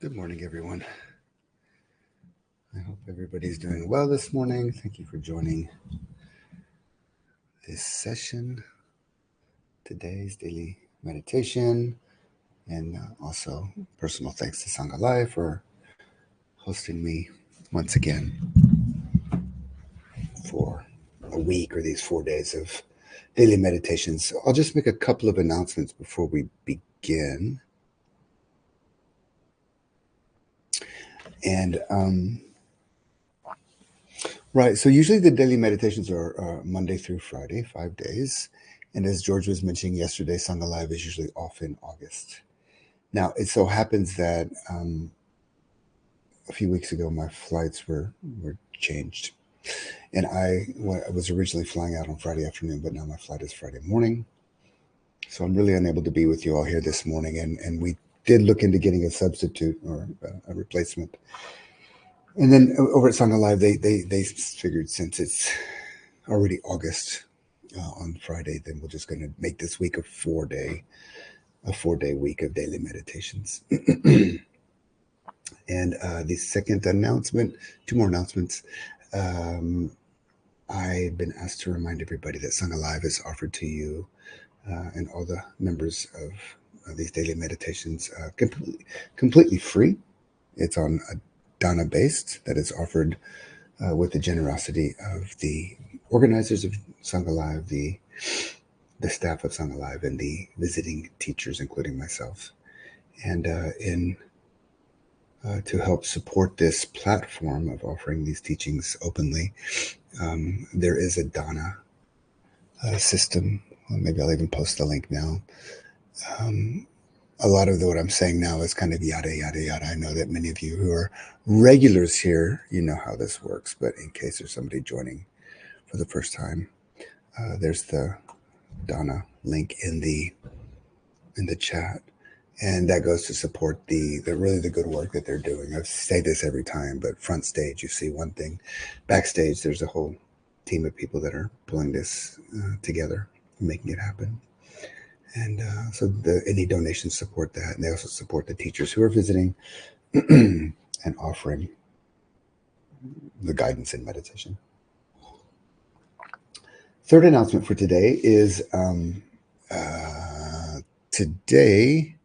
Good morning, everyone. I hope everybody's doing well this morning. Thank you for joining this session, today's daily meditation, and also personal thanks to Sangha Live for hosting me once again for a week or these 4 days of daily meditations. So I'll just make a couple of announcements before we begin. And right, so usually the daily meditations are Monday through Friday, 5 days. And as George was mentioning yesterday, Sangha Live is usually off in August. Now, it so happens that a few weeks ago, my flights were changed. And I was originally flying out on Friday afternoon, but now my flight is Friday morning. So I'm really unable to be with you all here this morning. And we did look into getting a substitute or a replacement. And then over at Sangha Live, they figured since it's already August on Friday, then we're just going to make this week a 4-day week of daily meditations. And the second announcement, 2 more announcements. I've been asked to remind everybody that Sangha Live is offered to you and all the members of these daily meditations completely free. It's on a Dhamma based, that is offered with the generosity of the organizers of Sangha Live, the staff of Sangha Live, and the visiting teachers, including myself. And to help support this platform of offering these teachings openly, there is a Dhamma system. Well, maybe I'll even post the link now. A lot of what I'm saying now is kind of yada, yada, yada. I know that many of you who are regulars here, you know how this works. But in case there's somebody joining for the first time, there's the Dhamma link in the chat. And that goes to support the really the good work that they're doing. I say this every time, but front stage, you see one thing. Backstage, there's a whole team of people that are pulling this together, making it happen. And so any donations support that. And they also support the teachers who are visiting and offering the guidance in meditation. Third announcement for today is today...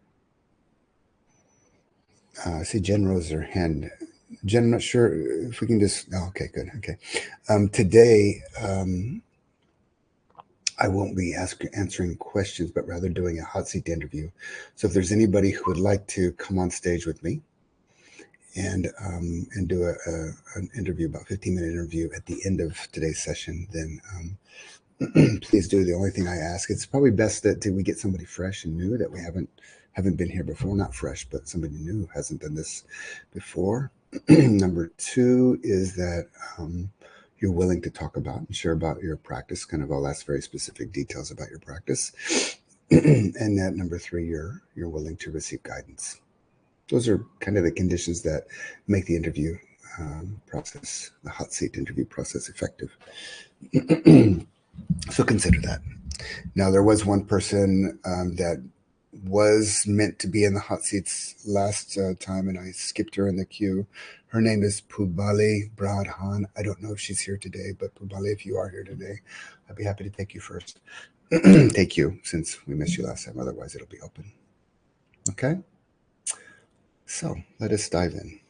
see, Jen rose her hand. Jen, I'm not sure if we can just... Oh, okay, good. Okay. Today, I won't be answering questions, but rather doing a hot seat interview. So if there's anybody who would like to come on stage with me and do an interview, about 15-minute interview at the end of today's session, then please do. The only thing I ask, it's probably best that we get somebody fresh and new that we haven't been here before. Not fresh, but somebody new who hasn't done this before. Number 2 is that you're willing to talk about and share about your practice. Kind of, I'll ask very specific details about your practice. And that number 3, you're willing to receive guidance. Those are kind of the conditions that make the interview process, the hot seat interview process, effective. So consider that. Now, there was one person that was meant to be in the hot seats last time, and I skipped her in the queue. Her name is Pubali Bradhan. I don't know if she's here today, but Pubali, if you are here today, I'd be happy to take you first. Take you, since we missed you last time. Otherwise, it'll be open. Okay? So, let us dive in.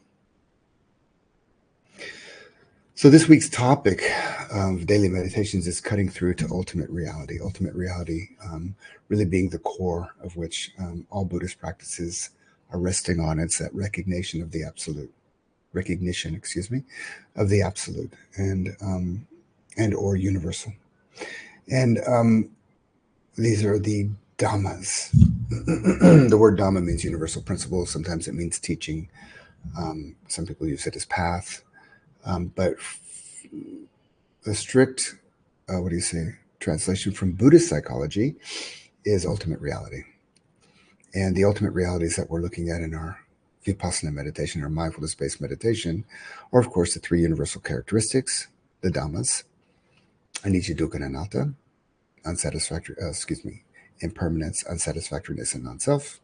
So this week's topic of daily meditations is cutting through to ultimate reality. Ultimate reality really being the core of which all Buddhist practices are resting on. It's that recognition of the absolute, of the absolute and or universal. And these are the Dhammas. The word Dhamma means universal principle. Sometimes it means teaching. Some people use it as path. But the strict, translation from Buddhist psychology is ultimate reality. And the ultimate realities that we're looking at in our Vipassana meditation, our mindfulness-based meditation, are, of course, the 3 universal characteristics, the Dhammas, anicca, dukkha, and anatta, impermanence, unsatisfactoriness, and non-self.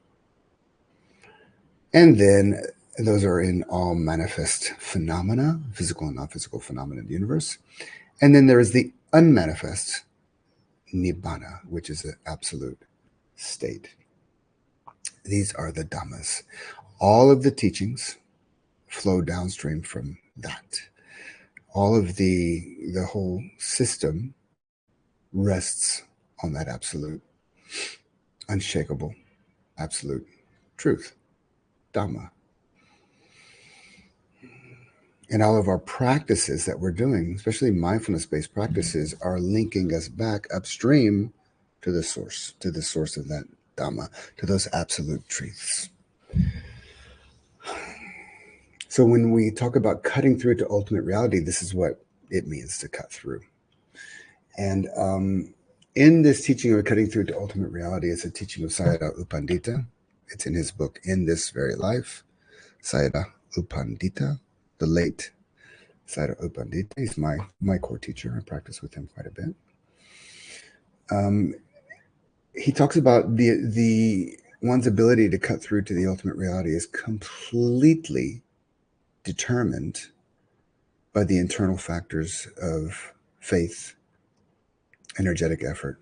And then And those are in all manifest phenomena, physical and non-physical phenomena in the universe. And then there is the unmanifest Nibbana, which is the absolute state. These are the Dhammas. All of the teachings flow downstream from that. All of the whole system rests on that absolute, unshakable, absolute truth, Dhamma. And all of our practices that we're doing, especially mindfulness-based practices, are linking us back upstream to the source of that Dhamma, to those absolute truths. So when we talk about cutting through to ultimate reality, this is what it means to cut through. And in this teaching of cutting through to ultimate reality, it's a teaching of Sayadaw U Pandita. It's in his book, In This Very Life. Sayadaw U Pandita, the late Sayadaw U Pandita. He's my core teacher. I practice with him quite a bit. He talks about the one's ability to cut through to the ultimate reality is completely determined by the internal factors of faith, energetic effort,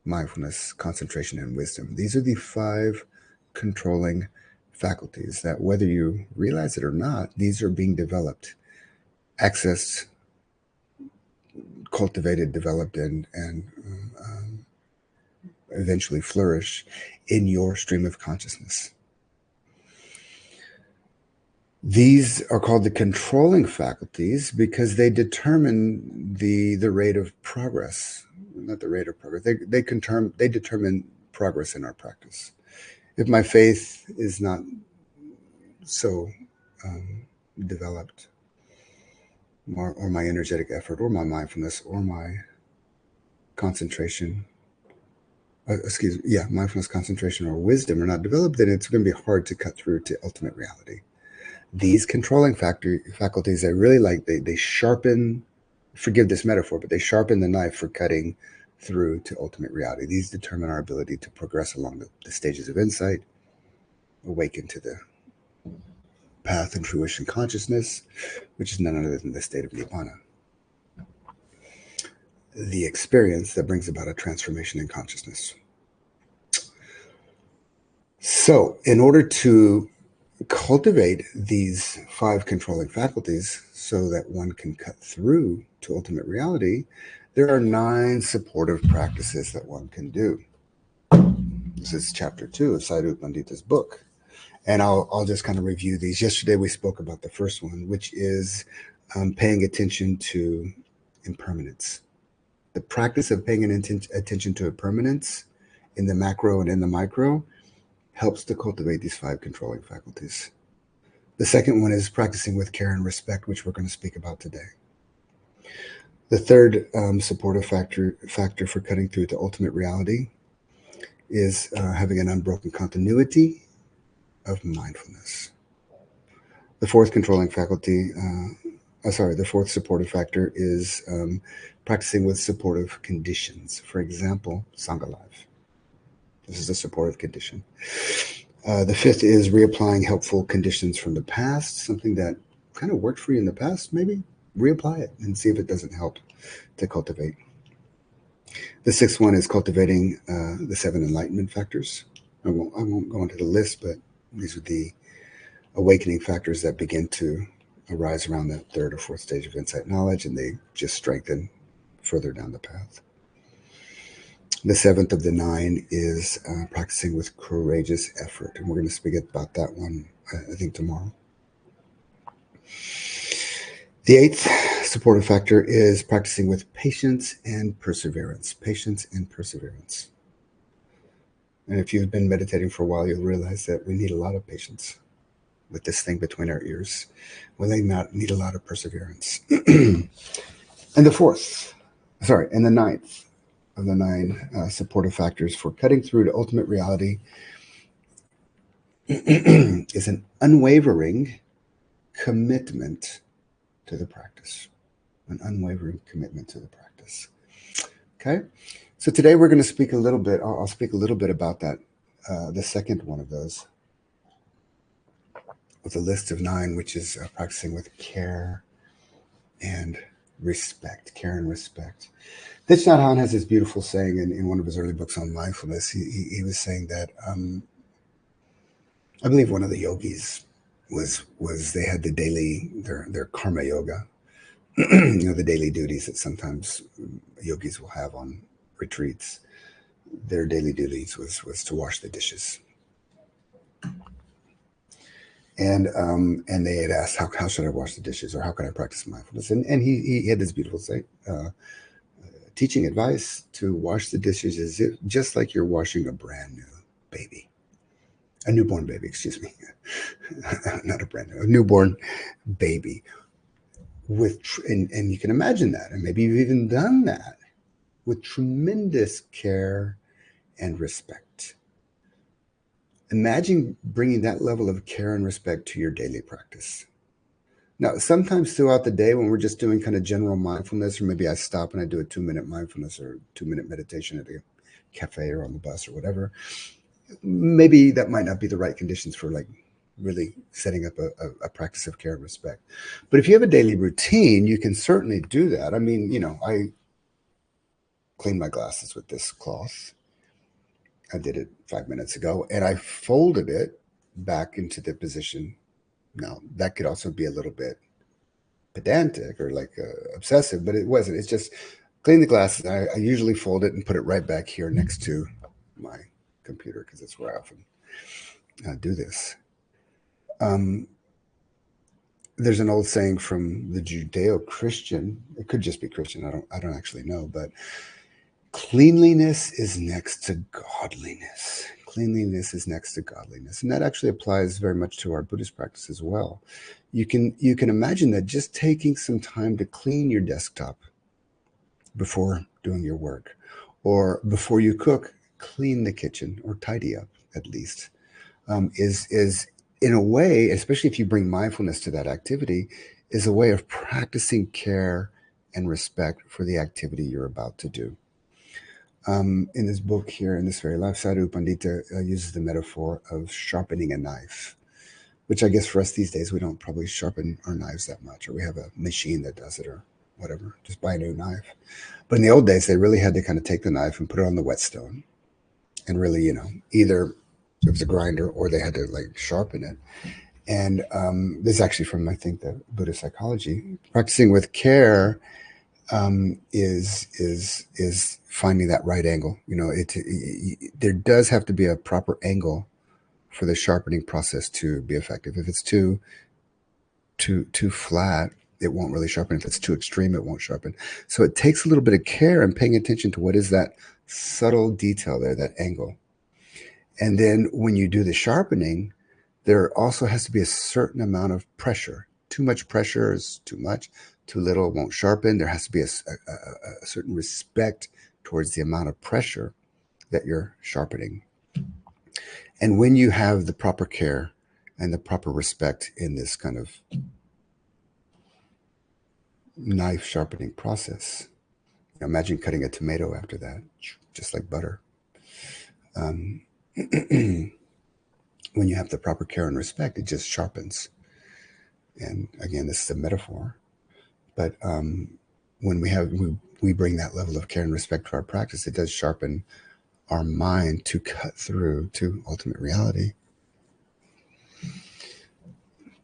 mindfulness, concentration, and wisdom. These are the 5 controlling faculties that, whether you realize it or not, these are being developed, accessed, cultivated, developed, and eventually flourish in your stream of consciousness. These are called the controlling faculties because they determine the rate of progress. Not the rate of progress. They determine progress in our practice. If my faith is not so developed, or my energetic effort, or my mindfulness, or my concentration, mindfulness, concentration, or wisdom are not developed, then it's going to be hard to cut through to ultimate reality. These controlling faculties, I really like, they sharpen, forgive this metaphor, but they sharpen the knife for cutting through to ultimate reality. These determine our ability to progress along the stages of insight, awaken to the path and fruition consciousness, which is none other than the state of Nibbana, the experience that brings about a transformation in consciousness. So, in order to cultivate these 5 controlling faculties so that one can cut through to ultimate reality, there are 9 supportive practices that one can do. This is chapter 2 of Sayadaw Pandita's book. And I'll just kind of review these. Yesterday we spoke about the first one, which is paying attention to impermanence. The practice of paying attention to impermanence in the macro and in the micro helps to cultivate these 5 controlling faculties. The second one is practicing with care and respect, which we're going to speak about today. The third supportive factor for cutting through to ultimate reality is having an unbroken continuity of mindfulness. The fourth controlling faculty, the fourth supportive factor is practicing with supportive conditions. For example, Sangha life. This is a supportive condition. The fifth is reapplying helpful conditions from the past, something that kind of worked for you in the past, maybe reapply it and see if it doesn't help to cultivate. The sixth one is cultivating the 7 enlightenment factors. I won't go into the list, but these are the awakening factors that begin to arise around the 3rd or 4th stage of insight knowledge, and they just strengthen further down the path. The 7th of the 9 is practicing with courageous effort, and we're going to speak about that one, I think, tomorrow. The 8th supportive factor is practicing with patience and perseverance. Patience and perseverance. And if you've been meditating for a while, you'll realize that we need a lot of patience with this thing between our ears. We need a lot of perseverance. And the 9th of the 9 supportive factors for cutting through to ultimate reality is an unwavering commitment to the practice. An unwavering commitment to the practice. Okay? So today we're going to speak a little bit, I'll speak a little bit about that, the second one of those. with a list of 9, which is practicing with care and respect. Care and respect. Thich Nhat Hanh has this beautiful saying in one of his early books on mindfulness. He was saying that I believe one of the yogis was they had the daily their karma yoga, the daily duties that sometimes yogis will have on retreats. Their daily duties was to wash the dishes. And they had asked, how should I wash the dishes, or how can I practice mindfulness? And he had this beautiful say, teaching advice to wash the dishes is just like you're washing a brand new baby, a newborn baby, excuse me, not a brand new, a newborn baby. And you can imagine that, and maybe you've even done that with tremendous care and respect. Imagine bringing that level of care and respect to your daily practice. Now, sometimes throughout the day when we're just doing kind of general mindfulness, or maybe I stop and I do a 2-minute mindfulness or 2-minute meditation at a cafe or on the bus or whatever, maybe that might not be the right conditions for like really setting up a practice of care and respect. But if you have a daily routine, you can certainly do that. I mean, I clean my glasses with this cloth. I did it 5 minutes ago, and I folded it back into the position. Now, that could also be a little bit pedantic or like obsessive, but it wasn't. It's just clean the glasses. I usually fold it and put it right back here next to my computer, because that's where I often do this. There's an old saying from the Judeo-Christian. It could just be Christian. I don't actually know, but cleanliness is next to godliness. Cleanliness is next to godliness. And that actually applies very much to our Buddhist practice as well. You can imagine that just taking some time to clean your desktop before doing your work, or before you cook, clean the kitchen or tidy up at least, is in a way, especially if you bring mindfulness to that activity, is a way of practicing care and respect for the activity you're about to do. In this book here, in this very life, Sadhu Pandita uses the metaphor of sharpening a knife, which I guess for us these days, we don't probably sharpen our knives that much, or we have a machine that does it, or whatever, just buy a new knife. But in the old days, they really had to kind of take the knife and put it on the whetstone and really, either it was a grinder or they had to like sharpen it. And this is actually from, I think, the Buddhist psychology. Practicing with care is finding that right angle. There does have to be a proper angle for the sharpening process to be effective. If it's too flat, it won't really sharpen. If it's too extreme, it won't sharpen. So it takes a little bit of care and paying attention to what is that subtle detail there, that angle. And then when you do the sharpening, there also has to be a certain amount of pressure. Too much pressure is too much. Too little won't sharpen. There has to be a certain respect towards the amount of pressure that you're sharpening. And when you have the proper care and the proper respect in this kind of knife sharpening process, imagine cutting a tomato after that, just like butter. When you have the proper care and respect, it just sharpens. And again, this is a metaphor. But when we bring that level of care and respect to our practice, it does sharpen our mind to cut through to ultimate reality.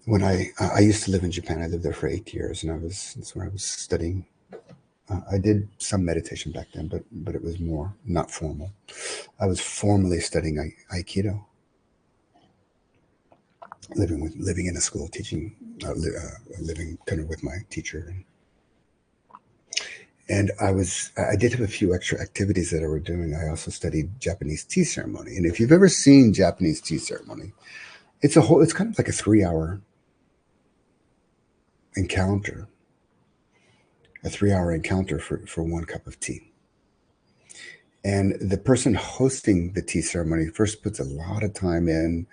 When I used to live in Japan, I lived there for 8 years, and that's when I was studying. I did some meditation back then, but it was more not formal. I was formally studying Aikido, living in a school, teaching, living kind of with my teacher. And I did have a few extra activities that I were doing. I also studied Japanese tea ceremony. And if you've ever seen Japanese tea ceremony, it's kind of like a 3-hour encounter, for one cup of tea. And the person hosting the tea ceremony first puts a lot of time in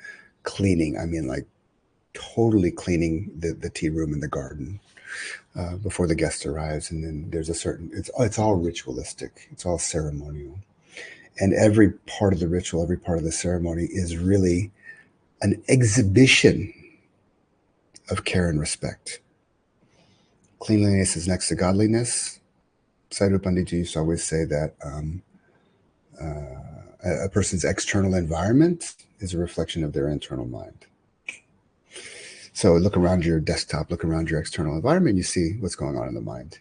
cleaning. I mean, like totally cleaning the tea room and the garden before the guest arrives. And then there's it's all ritualistic. It's all ceremonial. And every part of the ritual, every part of the ceremony is really an exhibition of care and respect. Cleanliness is next to godliness. Sadhu Pandit used to always say that a person's external environment is a reflection of their internal mind. So look around your desktop, look around your external environment, you see what's going on in the mind.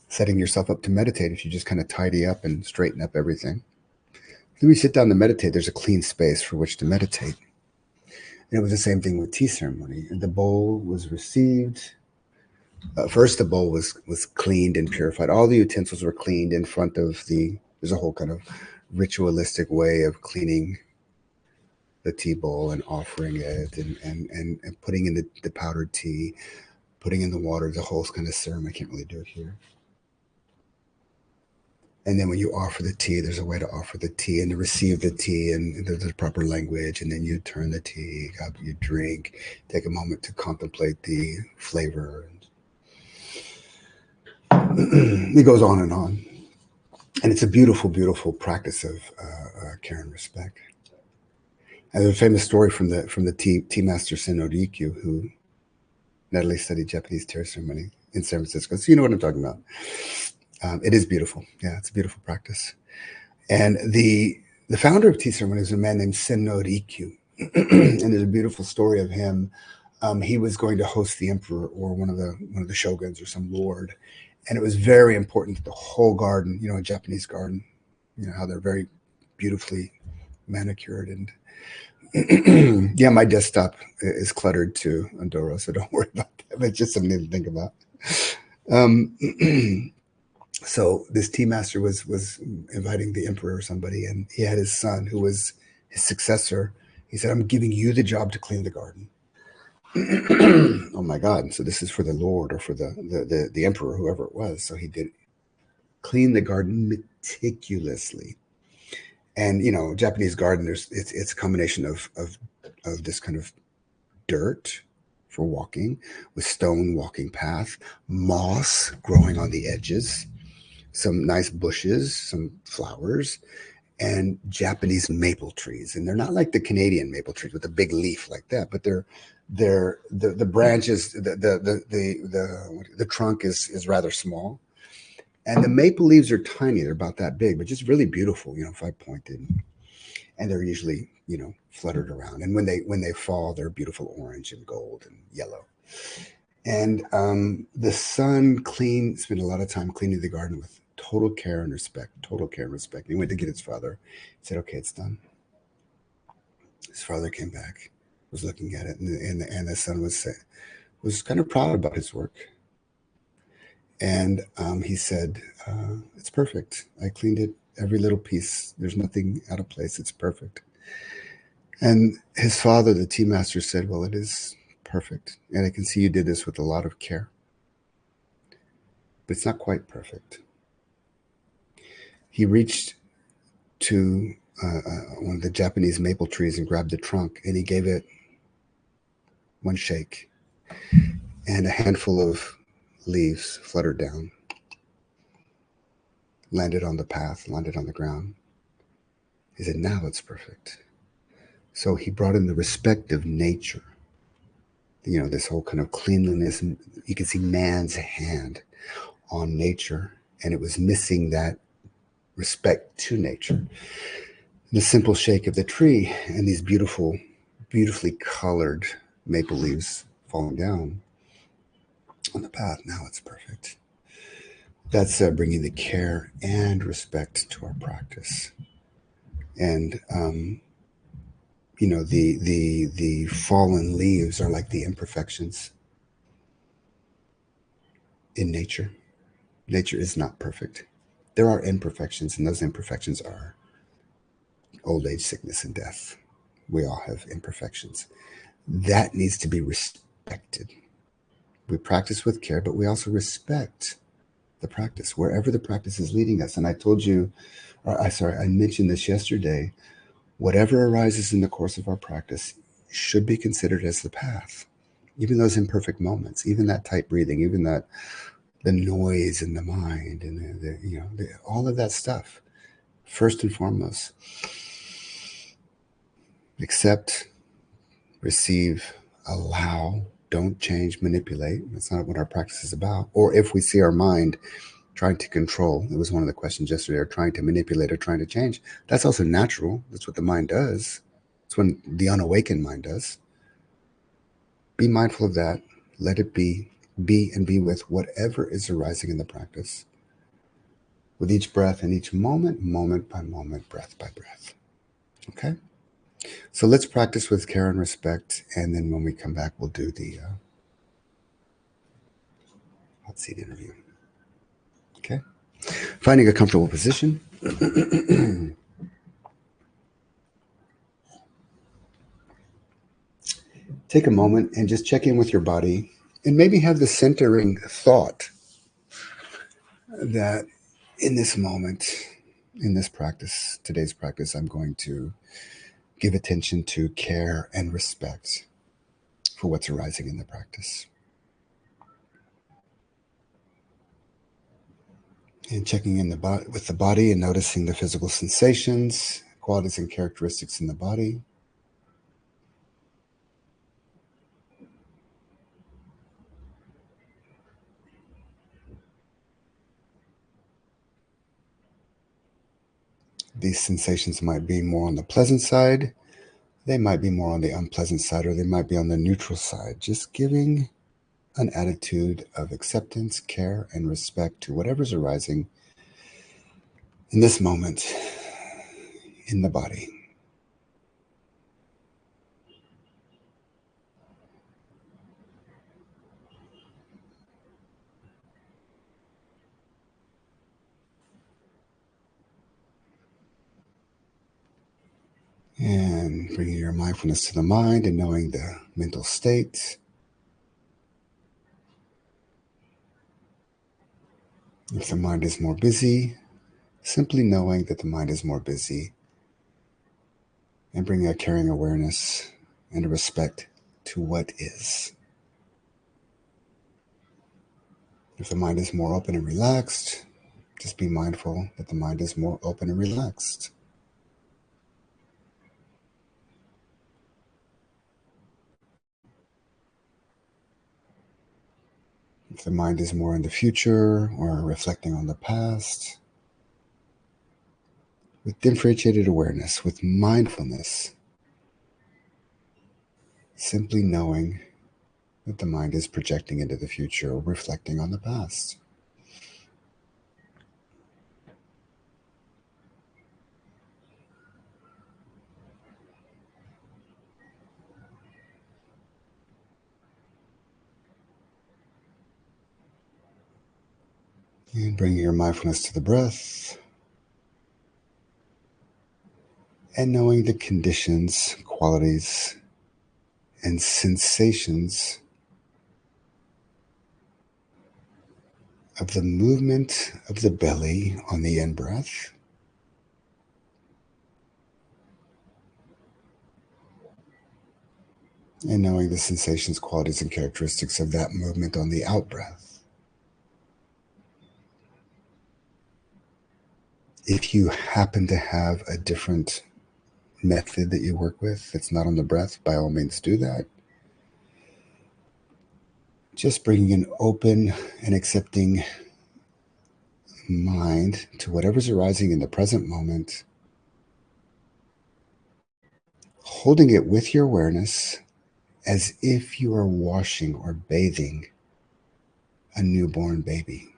Setting yourself up to meditate, if you just kind of tidy up and straighten up everything. Then we sit down to meditate, there's a clean space for which to meditate. And it was the same thing with tea ceremony. And the bowl was received. First, the bowl was cleaned and purified. All the utensils were cleaned in front of there's a whole kind of ritualistic way of cleaning the tea bowl and offering it and putting in the powdered tea, putting in the water, the whole kind of ceremony. I can't really do it here. And then when you offer the tea, there's a way to offer the tea and to receive the tea, and there's the proper language. And then you turn the tea up, you drink, take a moment to contemplate the flavor. It goes on. And it's a beautiful, beautiful practice of care and respect. And there's a famous story from the tea master Senno Rikyu, who Natalie studied Japanese tea ceremony in San Francisco. So you know what I'm talking about. It is beautiful. Yeah, it's a beautiful practice. And the founder of tea ceremony is a man named Senno Rikyu. And there's a beautiful story of him. He was going to host the emperor or one of the shoguns or some lord. And it was very important that the whole garden, a Japanese garden, how they're very beautifully manicured. And yeah, my desktop is cluttered too, Andorra, so don't worry about that. But it's just something to think about. So this tea master was inviting the emperor or somebody, and he had his son who was his successor. He said, "I'm giving you the job to clean the garden." Oh my God. So this is for the Lord or for the emperor, whoever it was. So he did clean the garden meticulously. And, Japanese garden, it's a combination of this kind of dirt for walking with stone walking path, moss growing on the edges, some nice bushes, some flowers, and Japanese maple trees. And they're not like the Canadian maple trees with a big leaf like that, but they're the branches, the trunk is rather small, and the maple leaves are tiny. They're about that big, but just really beautiful, 5-pointed, and they're usually fluttered around. And when they fall, they're beautiful orange and gold and yellow. And the son spent a lot of time cleaning the garden with total care and respect. He went to get his father. He said, "Okay, it's done." His father came back, was looking at it, and the son was kind of proud about his work. And he said, "It's perfect. I cleaned it, every little piece. There's nothing out of place. It's perfect." And his father, the tea master, said, "Well, it is perfect. And I can see you did this with a lot of care. But it's not quite perfect." He reached to one of the Japanese maple trees and grabbed the trunk, and he gave it one shake, and a handful of leaves fluttered down, landed on the path, landed on the ground. He said, "Now it's perfect." So he brought in the respect of nature, this whole kind of cleanliness. You can see man's hand on nature, and it was missing that respect to nature. The simple shake of the tree and these beautifully colored maple leaves falling down on the path. Now it's perfect. That's bringing the care and respect to our practice. And the fallen leaves are like the imperfections in nature. Nature is not perfect. There are imperfections, and those imperfections are old age, sickness, and death. We all have imperfections. That needs to be respected. We practice with care, but we also respect the practice, wherever the practice is leading us. And I mentioned this yesterday. Whatever arises in the course of our practice should be considered as the path. Even those imperfect moments, even that tight breathing, even that the noise in the mind, and all of that stuff. First and foremost, accept, receive, allow, Don't change, manipulate. That's not what our practice is about. Or if we see our mind trying to control, it was one of the questions yesterday, or trying to manipulate or trying to change, that's also natural. That's what the mind does. It's when the unawakened mind does. Be mindful of that. Let it be and be with whatever is arising in the practice. With each breath and each moment, moment by moment, breath by breath. Okay? So let's practice with care and respect. And then when we come back, we'll do the hot seat interview. Okay? Finding a comfortable position. Take a moment and just check in with your body and maybe have the centering thought that in this moment, in this practice, today's practice, I'm going to give attention to care and respect for what's arising in the practice. And checking in with the body and noticing the physical sensations, qualities and characteristics in the body. These sensations might be more on the pleasant side, they might be more on the unpleasant side, or they might be on the neutral side. Just giving an attitude of acceptance, care, and respect to whatever's arising in this moment in the body. And bringing your mindfulness to the mind and knowing the mental state. If the mind is more busy, simply knowing that the mind is more busy and bringing a caring awareness and a respect to what is. If the mind is more open and relaxed, just be mindful that the mind is more open and relaxed. If the mind is more in the future or reflecting on the past, with differentiated awareness, with mindfulness, simply knowing that the mind is projecting into the future or reflecting on the past. And bringing your mindfulness to the breath and knowing the conditions, qualities, and sensations of the movement of the belly on the in-breath, and knowing the sensations, qualities, and characteristics of that movement on the out-breath. If you happen to have a different method that you work with that's not on the breath, by all means do that. Just bringing an open and accepting mind to whatever's arising in the present moment, holding it with your awareness as if you are washing or bathing a newborn baby.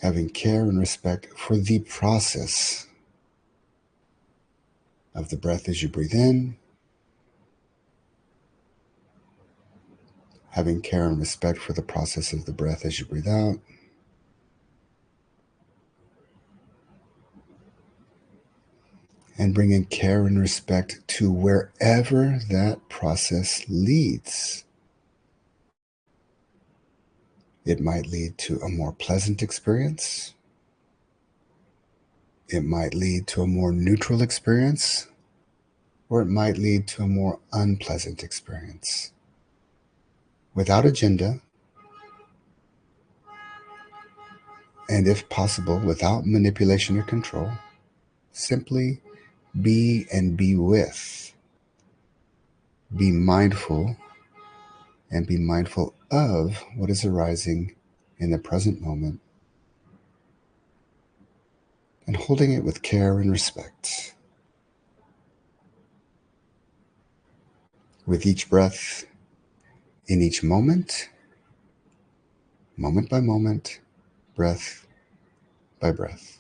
Having care and respect for the process of the breath as you breathe in, having care and respect for the process of the breath as you breathe out, and bringing care and respect to wherever that process leads. It might lead to a more pleasant experience. It might lead to a more neutral experience, or it might lead to a more unpleasant experience. Without agenda, and if possible, without manipulation or control, simply be and be with be mindful and be mindful of what is arising in the present moment and holding it with care and respect. With each breath, in each moment, moment by moment, breath by breath.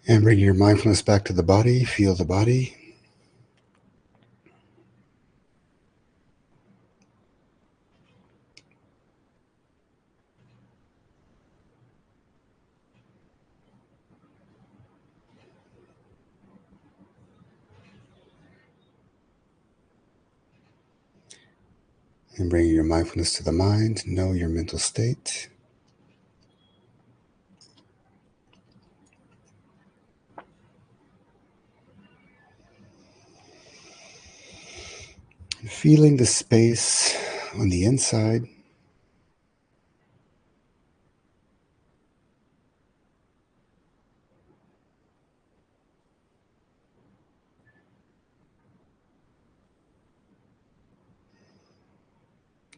And bring your mindfulness back to the body. Feel the body. And bringing your mindfulness to the mind. Know your mental state. And feeling the space on the inside.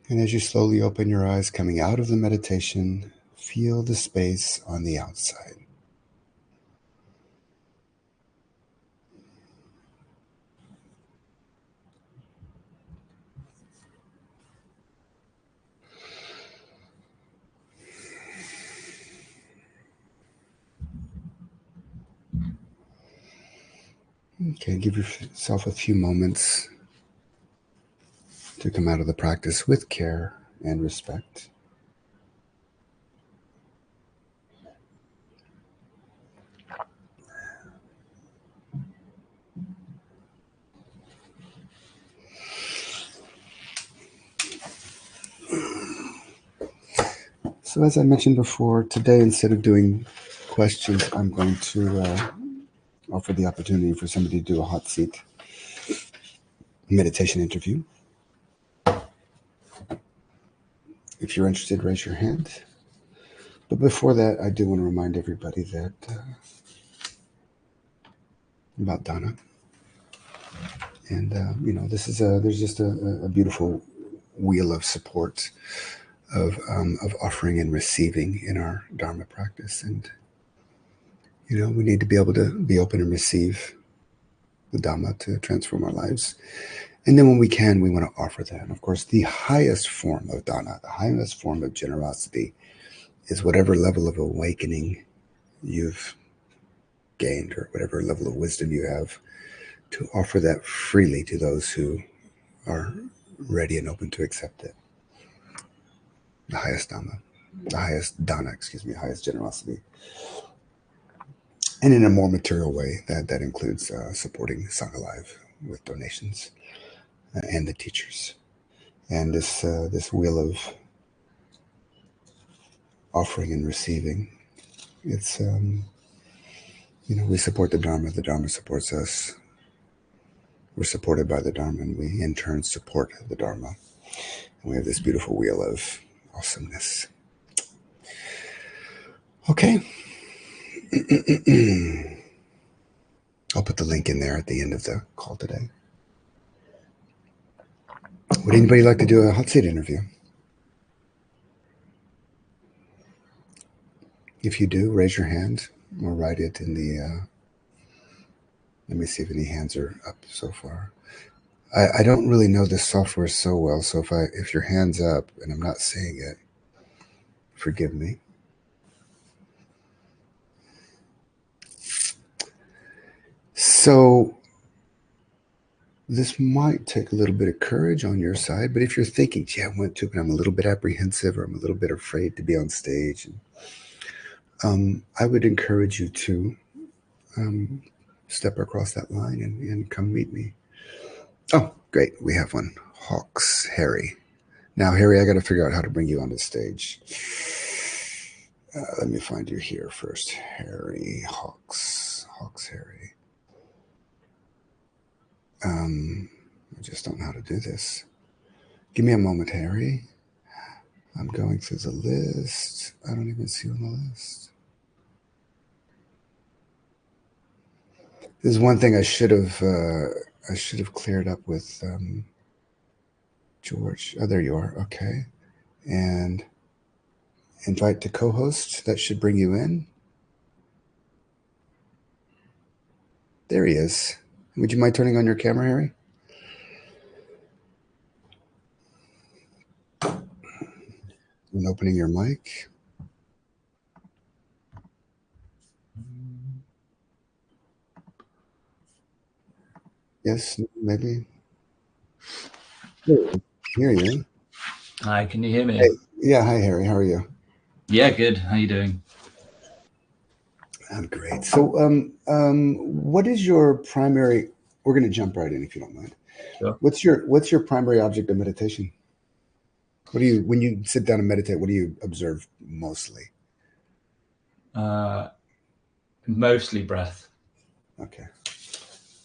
And as you slowly open your eyes coming out of the meditation, feel the space on the outside. Okay, give yourself a few moments to come out of the practice with care and respect. So, as I mentioned before, today instead of doing questions, I'm going to offer the opportunity for somebody to do a hot seat meditation interview. If you're interested, raise your hand. But before that, I do want to remind everybody that about Dhamma. And, this is there's just a beautiful wheel of support of offering and receiving in our Dharma practice. And, we need to be able to be open and receive the Dhamma to transform our lives. And then when we can, we want to offer that. And of course, the highest form of Dhamma, the highest form of generosity is whatever level of awakening you've gained or whatever level of wisdom you have, to offer that freely to those who are ready and open to accept it. The highest Dhamma, the highest Dana, highest generosity. And in a more material way, that includes supporting Sangha Live with donations and the teachers. And this wheel of offering and receiving, it's we support the Dharma supports us. We're supported by the Dharma, and we in turn support the Dharma. And we have this beautiful wheel of awesomeness. Okay. I'll put the link in there at the end of the call today. Would anybody like to do a hot seat interview? If you do, raise your hand or write it in the... let me see if any hands are up so far. I don't really know this software so well, so if your hand's up and I'm not seeing it, forgive me. So this might take a little bit of courage on your side, but if you're thinking, gee, I went to, but I'm a little bit apprehensive or I'm a little bit afraid to be on stage, I would encourage you to step across that line and come meet me. Oh, great. We have one. Hawks, Harry. Now, Harry, I got to figure out how to bring you on the stage. Let me find you here first. Harry, Hawks, Harry. I just don't know how to do this. Give me a moment, Harry. I'm going through the list. I don't even see you on the list. There's one thing I should have cleared up with George. Oh, there you are. Okay. And invite to co-host. That should bring you in. There he is. Would you mind turning on your camera, Harry? And opening your mic. Yes, maybe. Yeah, I hear you. Hi, can you hear me? Hey, yeah, hi Harry. How are you? Yeah, good. How you doing? I'm great. So, what is your primary? We're going to jump right in if you don't mind. Sure. What's your primary object of meditation? What do you when you sit down and meditate? What do you observe mostly? Uh, Mostly breath. Okay,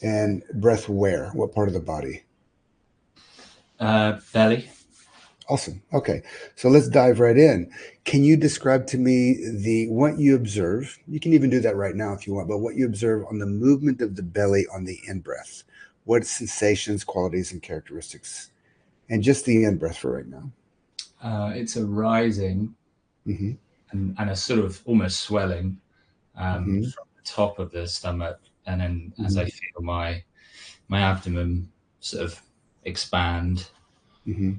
and breath where? What part of the body? Belly. Awesome. Okay, so let's dive right in. Can you describe to me the what you observe? You can even do that right now if you want, but what you observe on the movement of the belly on the in breath? What sensations, qualities, and characteristics? And just the in breath for right now. It's a rising Hmm. and a sort of almost swelling Hmm. from the top of the stomach, and then as I Hmm. feel my abdomen sort of expand, Hmm.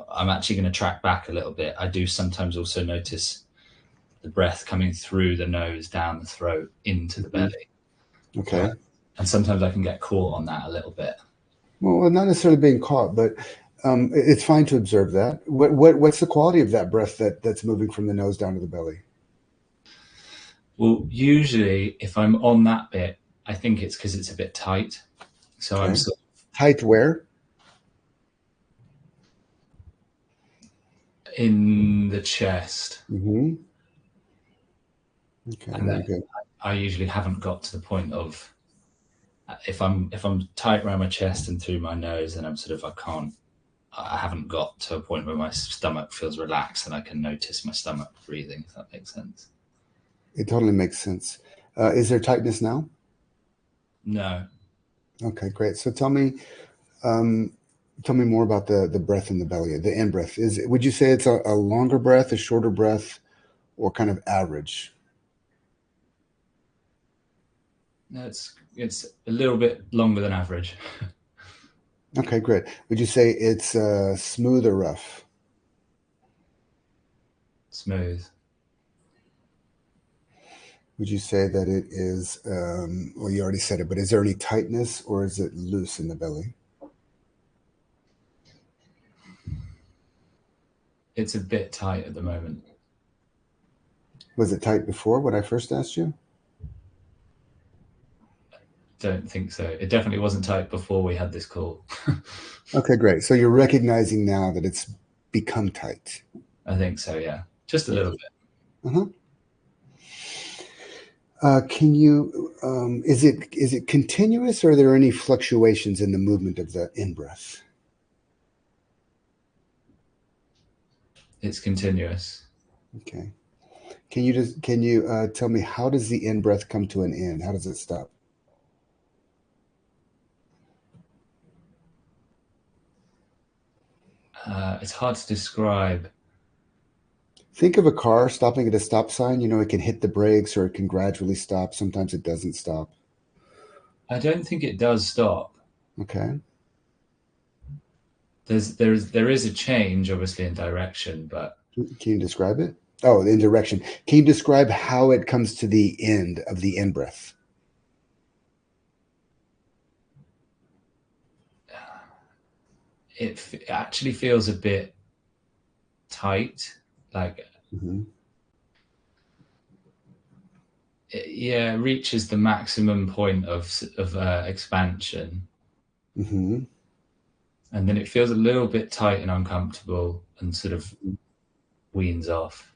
I'm actually going to track back a little bit. I do sometimes also notice the breath coming through the nose, down the throat, into the Hmm. belly, uh, Okay. and sometimes I can get caught on that a little bit. Well, not necessarily being caught, but it's fine to observe that. What's the quality of that breath that's moving from the nose down to the belly? Well, usually if I'm on that bit, I think it's because it's a bit tight. So I'm Okay. sort Tight where? of in the chest, Hmm. Okay. and Very then good. I usually haven't got to the point of if I'm tight around my chest and through my nose, and I'm sort of I haven't got to a point where my stomach feels relaxed and I can notice my stomach breathing. If that makes sense. It totally makes sense. Is there tightness now? No, Okay, great. So um, tell me more about the breath in the belly, the in breath. Would you say it's a longer breath, a shorter breath, or kind of average? no, it's a little bit longer than average. Okay, great. Would you say it's smooth or rough? Smooth. Would you say that it is, well, you already said it, but is there any tightness or is it loose in the belly? It's a bit tight at the moment. Was it tight before when I first asked you? Don't think so. It definitely wasn't tight before we had this call. Okay, great. So you're recognizing now that it's become tight. I think so. Yeah, just a little Okay. bit. Uh-huh. Is it continuous or are there any fluctuations in the movement of the in breath? It's continuous. Okay. Can you tell me how does the in breath come to an end? How does it stop? It's hard to describe. Think of a car stopping at a stop sign. You know, it can hit the brakes or it can gradually stop. Sometimes it doesn't stop. I don't think it does stop. Okay. There is a change, obviously, in direction, but Can you describe it? Oh, in direction. Can you describe how it comes to the end of the in breath? it actually feels a bit tight. Like Hmm. yeah, it reaches the maximum point of expansion, Hmm. and then it feels a little bit tight and uncomfortable, and sort of weans off.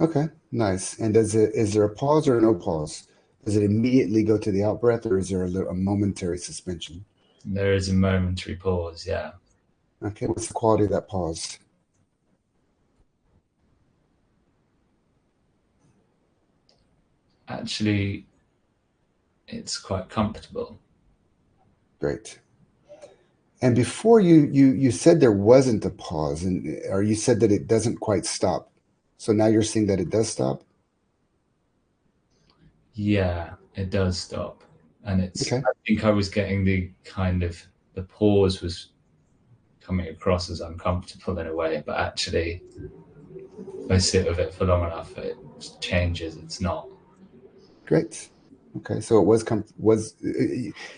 Okay, nice. And is there a pause or no pause? Does it immediately go to the out breath or is there a momentary suspension? There is a momentary pause. Yeah, Okay, what's the quality of that pause? actually, it's quite comfortable. Great. And before you said there wasn't a pause, and or you said that it doesn't quite stop. So now you're saying that it does stop? Yeah, it does stop. And Okay. I think I was getting the pause was coming across as uncomfortable in a way, but actually, if I sit with it for long enough, it changes. It's not. Great. Okay, so it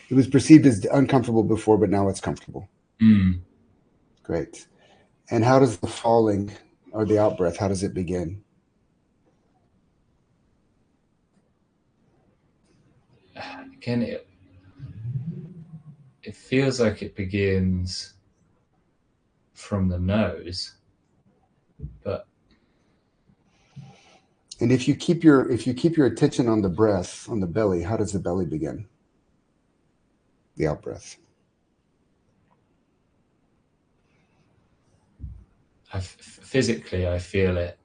it was perceived as uncomfortable before, but now it's comfortable. Mm. Great. And how does the falling or the out breath, how does it begin? Again, it feels like it begins from the nose, but And if you keep your attention on the breath, on the belly, how does the belly begin? The out breath. physically I feel it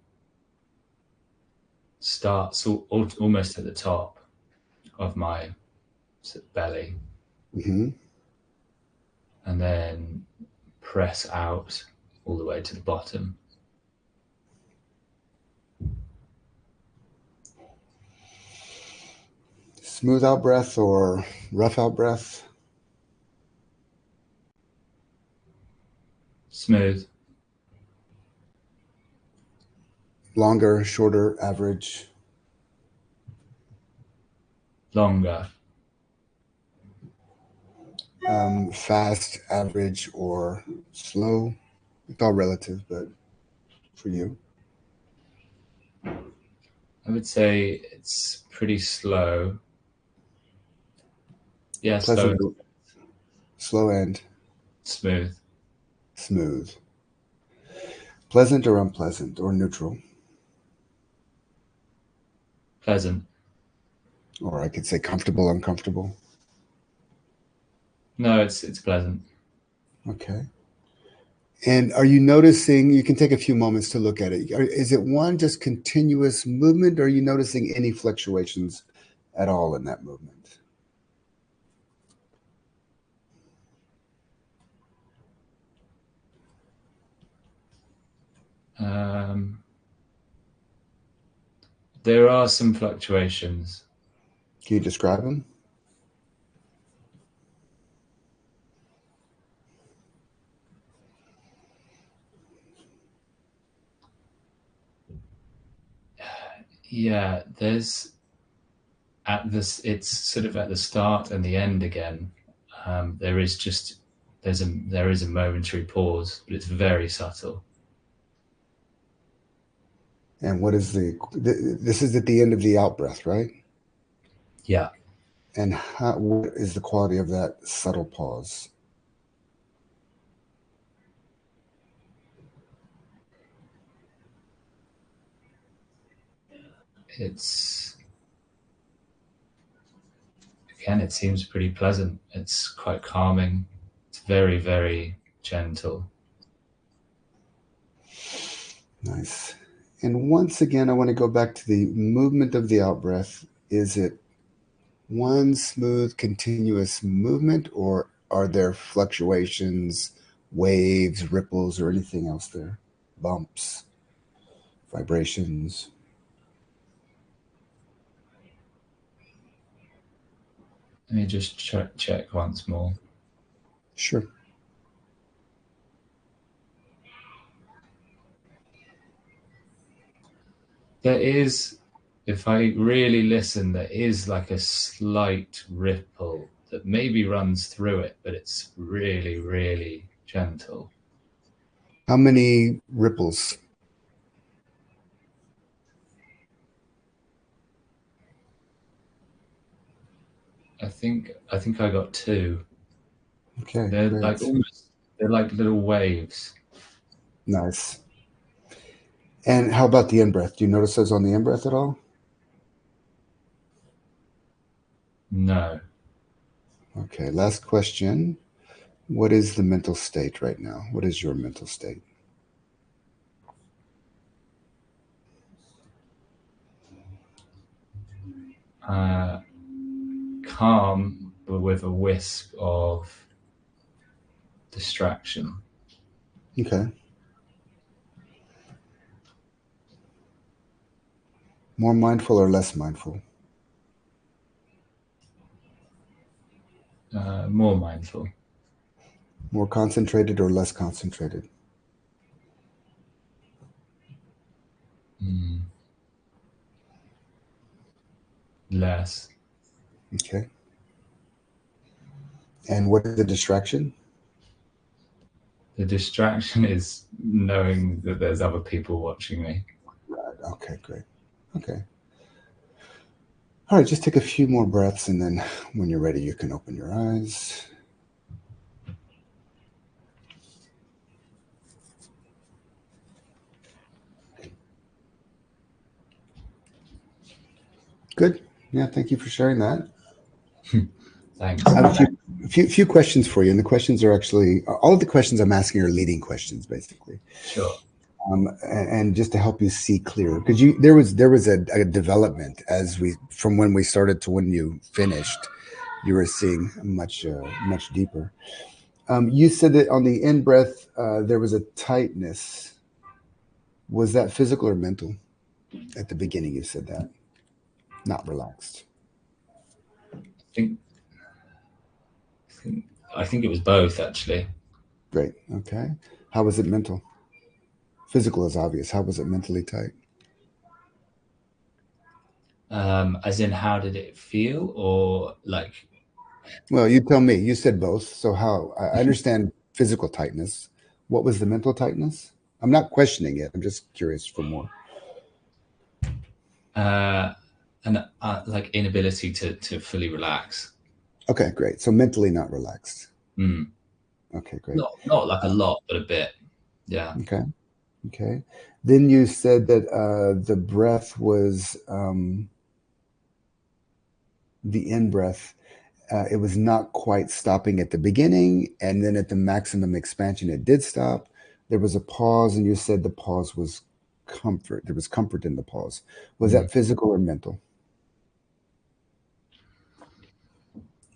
starts almost at the top of my belly, Mm-hmm. and then press out all the way to the bottom. Smooth out breath or rough out breath? Smooth. Longer, shorter, average? Longer. Fast, average, or slow? It's all relative, but for you. I would say it's pretty slow. Yeah, slow Pleasant, and slow and smooth. smooth. Pleasant or unpleasant or neutral? Pleasant. Or I could say comfortable, uncomfortable. No, it's pleasant. Okay. And are you noticing, you can take a few moments to look at it. Is it one just continuous movement, or are you noticing any fluctuations at all in that movement? Um, there are some fluctuations. Can you describe them? Yeah, there's at this. It's sort of at the start and the end again. There is just there is a momentary pause, but it's very subtle. And what is this is at the end of the out breath, right? Yeah, And what is the quality of that subtle pause? it's again. It seems pretty pleasant. It's quite calming. It's very very gentle. Nice. And once again, I want to go back to the movement of the out breath. Is it one smooth, continuous movement, or are there fluctuations, waves, ripples, or anything else there? Bumps, vibrations? Let me just check once more. Sure. There is, if I really listen, there is like a slight ripple that maybe runs through it, but it's really, really gentle. How many ripples? I think I got two. Okay, They're like great. almost they're like little waves. Nice. And how about the in breath? Do you notice those on the in breath at all? No. Okay, last question. What is the mental state right now? What is your mental state? Uh, calm but with a wisp of distraction. Okay. More mindful or less mindful? More mindful. More concentrated or less concentrated? Mm. Less. Okay. And what is the distraction? The distraction is knowing that there's other people watching me. Right. Okay, great. Okay. All right, just take a few more breaths, and then when you're ready, you can open your eyes. Good. Yeah, thank you for sharing that. Thanks. I have a few questions for you, and the questions are actually all of the questions I'm asking are leading questions, basically, Sure. and just to help you see clearer, because there was a development as we from when we started to when you finished, you were seeing much deeper. You said that on the in breath there was a tightness. Was that physical or mental? At the beginning, you said that not relaxed. think, I think it was both actually. Great. Okay. How was it mental? Physical is obvious. How was it mentally tight? As in, how did it feel, or like? Well, you tell me. You said both. So how? I understand physical tightness. What was the mental tightness? I'm not questioning it. I'm just curious for more. Uh, an like inability to fully relax. Okay, great. So mentally not relaxed. Mm. Okay, great. Not like a lot, but a bit. Yeah. Okay, okay. Then you said that the breath was the in breath. It was not quite stopping at the beginning, and then at the maximum expansion, it did stop. There was a pause, and you said the pause was comfort. There was comfort in the pause. Was Mm. that physical or mental?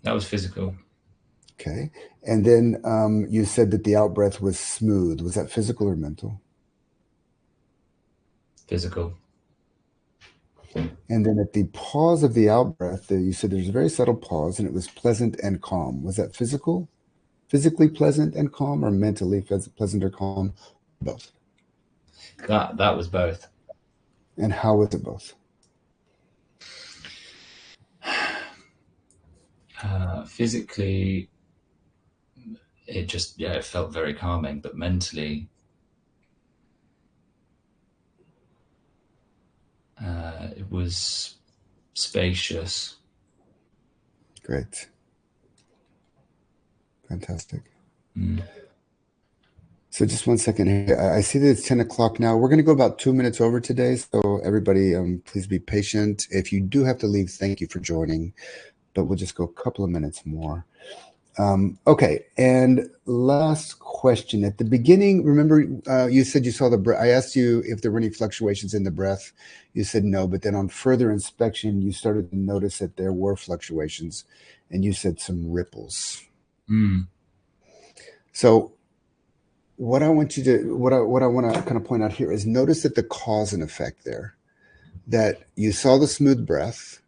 That was physical. Okay. And then you said that the out breath was smooth. Was that physical or mental? Physical. And then at the pause of the out breath, you said there's a very subtle pause and it was pleasant and calm. Was that physical? Physically pleasant and calm, or mentally pleasant or calm? Both. That was both. And how was it both? Physically, it just it felt very calming, but mentally, it was spacious. Great. Fantastic. Mm. So just one second here. I see that it's 10 o'clock now. We're going to go about 2 minutes over today. So everybody, please be patient. If you do have to leave, thank you for joining. But we'll just go a couple of minutes more. Okay. And last question. At the beginning, remember you said you saw the breath. I asked you if there were any fluctuations in the breath. You said no. But then on further inspection, you started to notice that there were fluctuations. And you said some ripples. Mm. So what I want you to what I want to kind of point out here is notice that the cause and effect there, that you saw the smooth breath.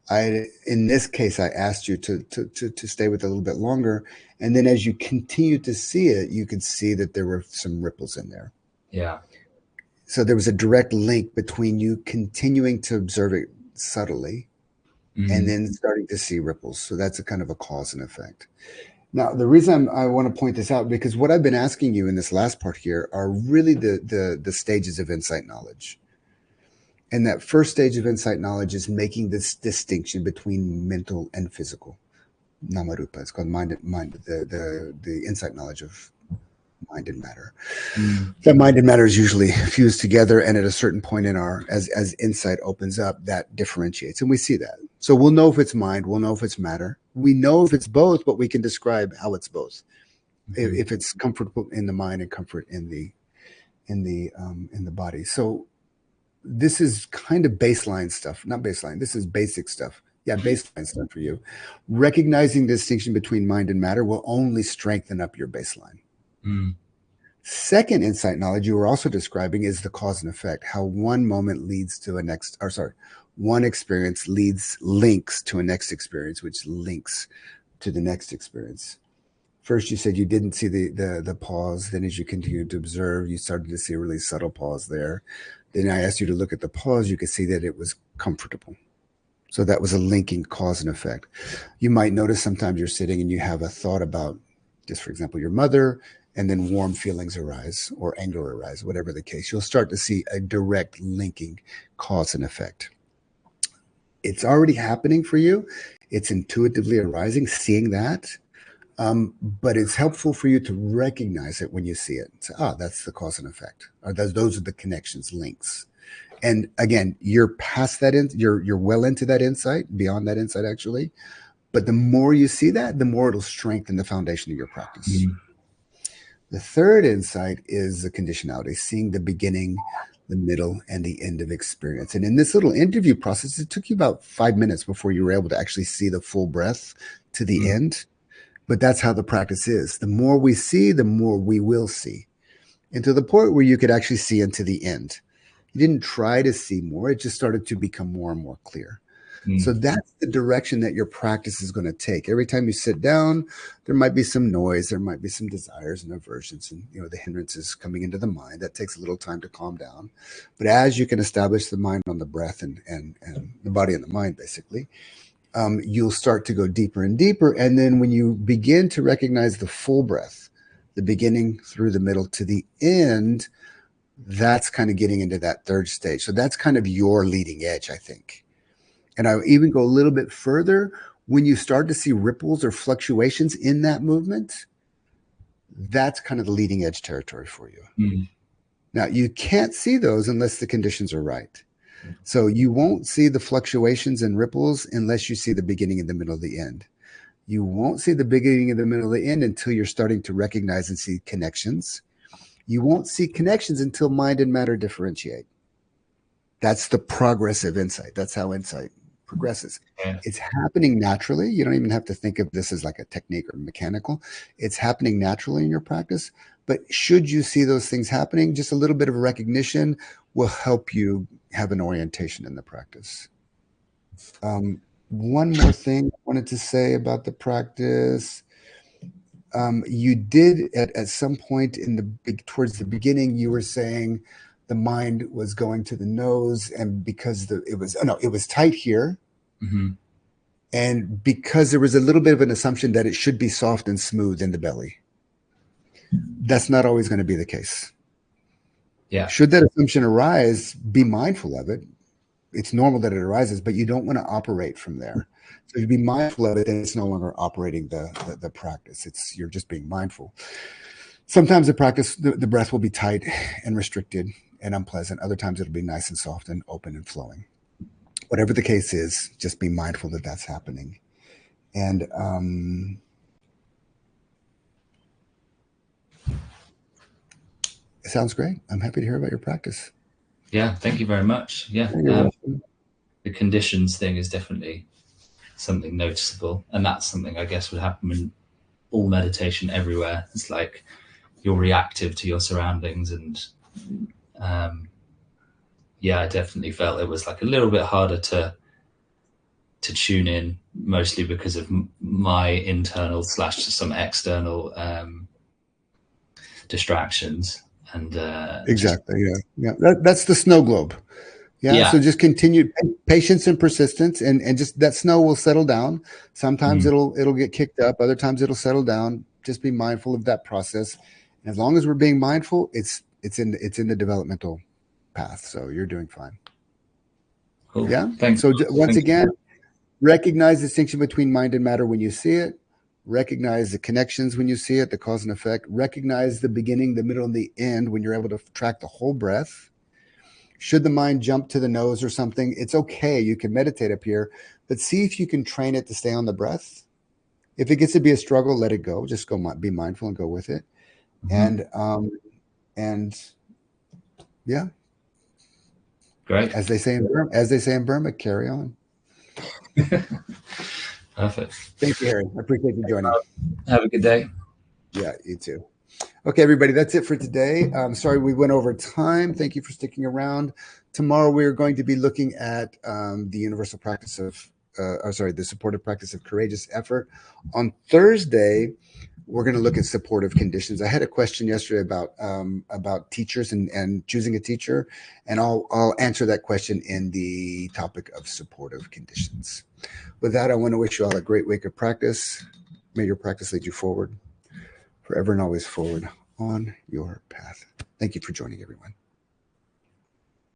I in this case I asked you to stay with it a little bit longer, and then as you continue to see it, you could see that there were some ripples in there. Yeah. So there was a direct link between you continuing to observe it subtly and Mm. then starting to see ripples. So that's a kind of a cause and effect. Now, the reason I want to point this out, because what I've been asking you in this last part here are really the stages of insight knowledge. And that first stage of insight knowledge is making this distinction between mental and physical. Namarupa. It's called mind, the insight knowledge of mind and matter. Mm. That mind and matter is usually fused together, and at a certain point in our as insight opens up, that differentiates, and we see that. So we'll know if it's mind, we'll know if it's matter. We know if it's both, but we can describe how it's both. Mm-hmm. If it's comfortable in the mind and comfort in the body. So this is kind of baseline stuff, not baseline. This is basic stuff. Yeah, baseline stuff for you. Recognizing the distinction between mind and matter will only strengthen up your baseline. Mm. Second insight knowledge you were also describing is the cause and effect, how one moment leads to a next, or sorry, one experience links to a next experience, which links to the next experience. First, you said you didn't see the pause. Then, as you continued to observe, you started to see a really subtle pause there. Then I asked you to look at the pause. You could see that it was comfortable. So that was a linking cause and effect. You might notice sometimes you're sitting and you have a thought about, just for example, your mother, and then warm feelings arise or anger arise, whatever the case. You'll start to see a direct linking cause and effect. It's already happening for you. It's intuitively arising, seeing that. But it's helpful for you to recognize it when you see it. Say, that's the cause and effect. Or those are the connections, links. And again, you're past that, you're well into that insight, beyond that insight actually. But the more you see that, the more it'll strengthen the foundation of your practice. The third insight is the conditionality, seeing the beginning, the middle, and the end of experience. And in this little interview process, it took you about 5 minutes before you were able to actually see the full breath to the end. But that's how the practice is. The more we see, the more we will see. And to the point where you could actually see into the end. You didn't try to see more. It just started to become more and more clear. So that's the direction that your practice is going to take. Every time you sit down, there might be some noise. There might be some desires and aversions and, the hindrances coming into the mind. That takes a little time to calm down. But as you can establish the mind on the breath and the body and the mind, basically, you'll start to go deeper and deeper. And then when you begin to recognize the full breath, the beginning through the middle to the end, that's kind of getting into that third stage. So that's kind of your leading edge, I think. And I even go a little bit further. When you start to see ripples or fluctuations in that movement, that's kind of the leading edge territory for you. Now, you can't see those unless the conditions are right. So you won't see the fluctuations and ripples unless you see the beginning and the middle of the end. You won't see the beginning and the middle of the end until you're starting to recognize and see connections. You won't see connections until mind and matter differentiate. That's the progressive insight. That's how insight progresses. It's happening naturally. You don't even have to think of this as like a technique or mechanical. It's happening naturally in your practice. But should you see those things happening, just a little bit of recognition will help you have an orientation in the practice. One more thing I wanted to say about the practice. You did at some point towards the beginning, you were saying the mind was going to the nose, and because it was tight here, and because there was a little bit of an assumption that it should be soft and smooth in the belly. That's not always going to be the case. Yeah. Should that assumption arise, be mindful of it. It's normal that it arises, but you don't want to operate from there. So you be mindful of it, and it's no longer operating the practice. You're just being mindful. Sometimes the practice, the breath will be tight and restricted and unpleasant. Other times it'll be nice and soft and open and flowing. Whatever the case is, just be mindful that that's happening. And it sounds great. I'm happy to hear about your practice. Yeah, thank you very much. Yeah, the conditions thing is definitely something noticeable, and that's something I guess would happen in all meditation everywhere. It's like you're reactive to your surroundings, and I definitely felt it was like a little bit harder to tune in, mostly because of my internal / some external distractions. And exactly, yeah. That's the snow globe. Yeah. So just continue patience and persistence, and just that snow will settle down. Sometimes it'll get kicked up. Other times it'll settle down. Just be mindful of that process. And as long as we're being mindful, it's in the developmental path. So you're doing fine. Cool. Yeah. Thanks. So once again, recognize the distinction between mind and matter when you see it. Recognize the connections when you see it, the cause and effect. Recognize the beginning, the middle, and the end when you're able to track the whole breath. Should the mind jump to the nose or something, it's okay. You can meditate up here, but see if you can train it to stay on the breath. If it gets to be a struggle, let it go. Just be mindful and go with it. And yeah. Great. As they say in Burma, carry on. Perfect. Thank you, Harry. I appreciate you joining. Have a good day. Yeah, you too. Okay, everybody, that's it for today. Sorry we went over time. Thank you for sticking around. Tomorrow we're going to be looking at the universal practice of, the supportive practice of courageous effort. On Thursday, we're going to look at supportive conditions. I had a question yesterday about teachers and choosing a teacher, and I'll answer that question in the topic of supportive conditions. With that, I want to wish you all a great week of practice. May your practice lead you forward, forever and always forward on your path. Thank you for joining, everyone.